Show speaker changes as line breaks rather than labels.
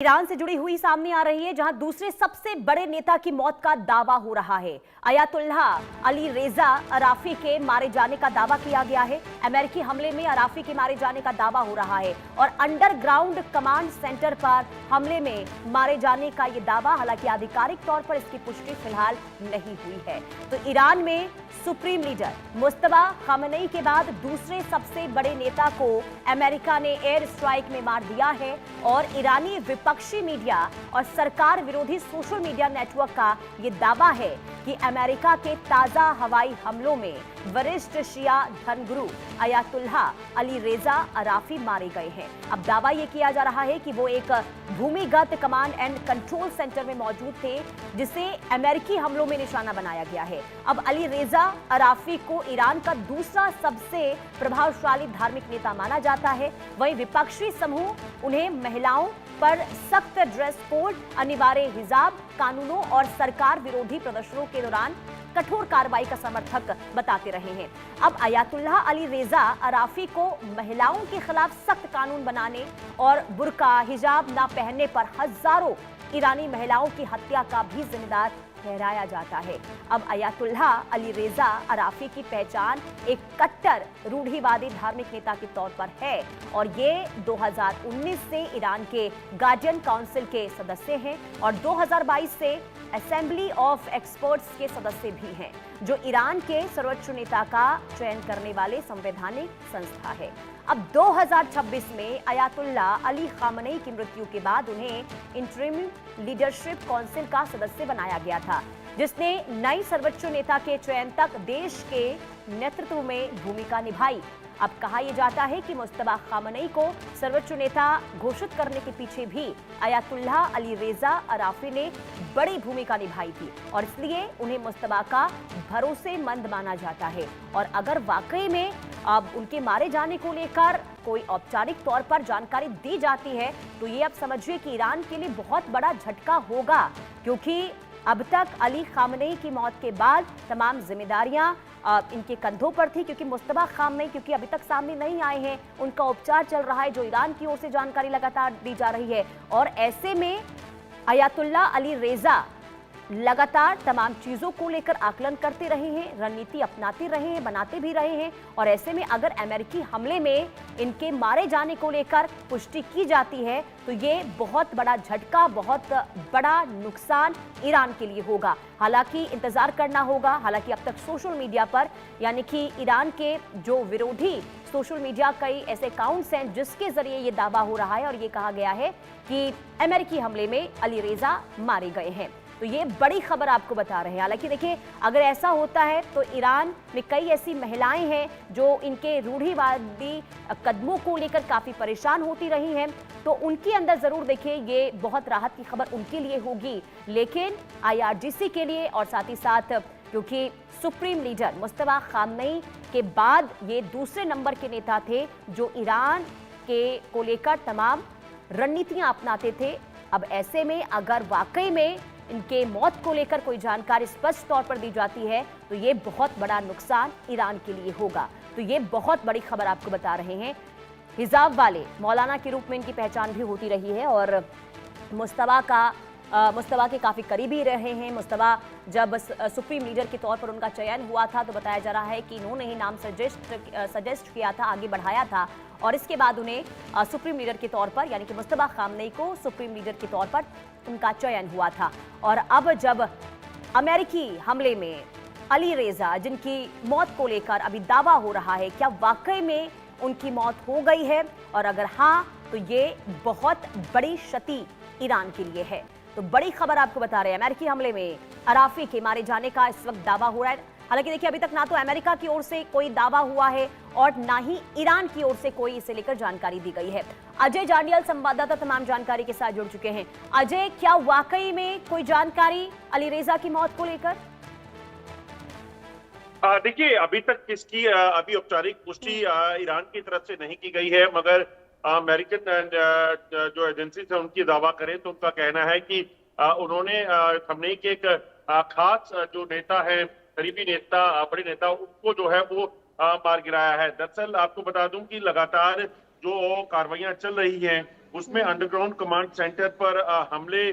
Iran से जुड़ी हुई सामने आ रही है, जहां दूसरे सबसे बड़े नेता की मौत का दावा हो रहा है। अयातुल्लाह अली रेजा अराफी के मारे जाने का दावा किया गया है। अमेरिकी हमले में अराफी के मारे जाने का दावा हो रहा है और अंडरग्राउंड कमांड सेंटर पर हमले में मारे जाने का यह दावा, हालांकि आधिकारिक तौर पर इसकी पुष्टि फिलहाल नहीं हुई है। तो ईरान में सुप्रीम लीडर मुस्तफा खामेनी के बाद दूसरे सबसे बड़े नेता को अमेरिका ने एयर स्ट्राइक में मार दिया है और ईरानी विपक्षी मीडिया और सरकार विरोधी सोशल मीडिया नेटवर्क का यह दावा है कि अमेरिका के ताजा हवाई हमलों में वरिष्ठ शिया धर्मगुरु अयातुल्लाह अली रेजा अराफी मारे गए हैं। अब दावा यह किया जा रहा है कि वो एक भूमिगत कमांड एंड कंट्रोल सेंटर में मौजूद थे, जिसे अमेरिकी हमलों में निशाना बनाया गया है। अब अली रेजा अराफी को ईरान का दूसरा सबसे प्रभावशाली धार्मिक नेता माना जाता है। वहीं विपक्षी समूह उन्हें महिलाओं पर सख्त ड्रेस कोड, अनिवार्य हिजाब कानूनों और सरकार विरोधी प्रदर्शनों के दौरान कठोर कार्रवाई का समर्थक बताते रहे हैं। अब अयातुल्लाह अली रेजा अराफी को महिलाओं के खिलाफ सख्त कानून बनाने और बुर्का हिजाब न पहनने पर हजारों ईरानी महिलाओं की हत्या का भी जिम्मेदार ठहराया जाता है। अब अयातुल्लाह अली रेजा अराफी की पहचान एक कट्टर रूढ़िवादी धार्मिक नेता के तौर पर है और ये 2019 से ईरान के गार्डियन काउंसिल के सदस्य हैं और 2022 से असेंबली ऑफ एक्सपर्ट्स के सदस्य भी हैं, जो ईरान के सर्वोच्च नेता का चयन करने वाले संवैधानिक संस्था है। अब 2026 में अयातुल्लाह अली खामेनी की मृत्यु के बाद उन्हें इंटरिम लीडरशिप काउंसिल का सदस्य बनाया गया था, जिसने नई सर्वोच्च नेता के चयन तक देश के नेतृत्व में भूमिका निभाई। अब कहा यह जाता है कि मुस्तफा खामेनी को सर्वोच्च नेता घोषित करने के पीछे भी अयातुल्लाह अली रेजा अराफी ने बड़ी भूमिका निभाई थी और इसलिए उन्हें मुस्तफा का भरोसेमंद माना जाता है। और अगर वाकई में अब उनके मारे जाने को लेकर कोई औपचारिक तौर पर जानकारी दी जाती है, तो ये आप समझिए कि ईरान के लिए बहुत बड़ा झटका होगा, क्योंकि अब तक अली खामेनी की मौत के बाद तमाम जिम्मेदारियां इनके कंधों पर थी, क्योंकि मुस्तफा खामेनी क्योंकि अभी तक सामने नहीं आए हैं, उनका उपचार चल रहा है, जो ईरान की ओर से जानकारी लगातार दी जा रही है। और ऐसे में अयातुल्लाह अली रेजा लगातार तमाम चीजों को लेकर आकलन करते रहे हैं, रणनीति अपनाते रहे हैं, बनाते भी रहे हैं। और ऐसे में अगर अमेरिकी हमले में इनके मारे जाने को लेकर पुष्टि की जाती है, तो ये बहुत बड़ा झटका, बहुत बड़ा नुकसान ईरान के लिए होगा। हालांकि इंतजार करना होगा। हालांकि अब तक सोशल मीडिया पर, यानी कि ईरान के जो विरोधी सोशल मीडिया कई ऐसे अकाउंट्स हैं जिसके जरिए ये दावा हो रहा है और ये कहा गया है कि अमेरिकी हमले में अली रेजा मारे गए हैं। तो ये बड़ी खबर आपको बता रहे हैं। हालांकि देखिए, अगर ऐसा होता है तो ईरान में कई ऐसी महिलाएं हैं जो इनके रूढ़िवादी कदमों को लेकर काफी परेशान होती रही हैं, तो उनके अंदर जरूर देखिए ये बहुत राहत की खबर उनके लिए होगी। लेकिन IRGC के लिए और साथ ही साथ क्योंकि सुप्रीम लीडर मुस्तफा खामेनी के बाद ये दूसरे नंबर के नेता थे जो ईरान के को लेकर तमाम रणनीतियां अपनाते थे। अब ऐसे में अगर वाकई में इनके मौत को लेकर कोई जानकारी स्पष्ट तौर पर दी जाती है, तो ये बहुत बड़ा नुकसान ईरान के लिए होगा। तो ये बहुत बड़ी खबर आपको बता रहे हैं। हिजाब वाले मौलाना के रूप में इनकी पहचान भी होती रही है और मुस्तफा के काफ़ी करीबी रहे हैं। मुस्तफा जब सुप्रीम लीडर के तौर पर उनका चयन हुआ था, तो बताया जा रहा है कि इन्होंने ही नाम सजेस्ट किया था, आगे बढ़ाया था और इसके बाद उन्हें सुप्रीम लीडर के तौर पर, यानी कि मुस्तफा खामेनी को सुप्रीम लीडर के तौर पर उनका चयन हुआ था। और अब जब अमेरिकी हमले में अली रेजा, जिनकी मौत को लेकर अभी दावा हो रहा है, क्या वाकई में उनकी मौत हो गई है, और अगर हाँ, तो ये बहुत बड़ी क्षति ईरान के लिए है। तो बड़ी खबर आपको बता रहे हैं, अमेरिकी हमले में अराफी के मारे जाने का इस वक्त दावा हो रहा है। हालांकि देखिए, अभी तक ना तो अमेरिका की ओर से कोई दावा हुआ है और ना ही ईरान की ओर से कोई इसे लेकर जानकारी दी गई है। अजय जांडियल संवाददाता तमाम जानकारी के साथ जुड़ चुके हैं। अजय, क्या वाकई में कोई जानकारी अली रेजा की मौत को लेकर?
देखिए, अभी तक इसकी अभी औपचारिक पुष्टि ईरान की तरफ से नहीं की गई है, मगर अमेरिकन जो एजेंसी है उनकी दावा करें तो उनका कहना है कि उन्होंने खामेनी के एक खास जो नेता है, करीबी नेता, बड़े नेता, उनको जो है वो मार गिराया है। दरअसल आपको बता दूं कि लगातार जो कार्रवाइयां चल रही हैं उसमें अंडरग्राउंड कमांड सेंटर पर हमले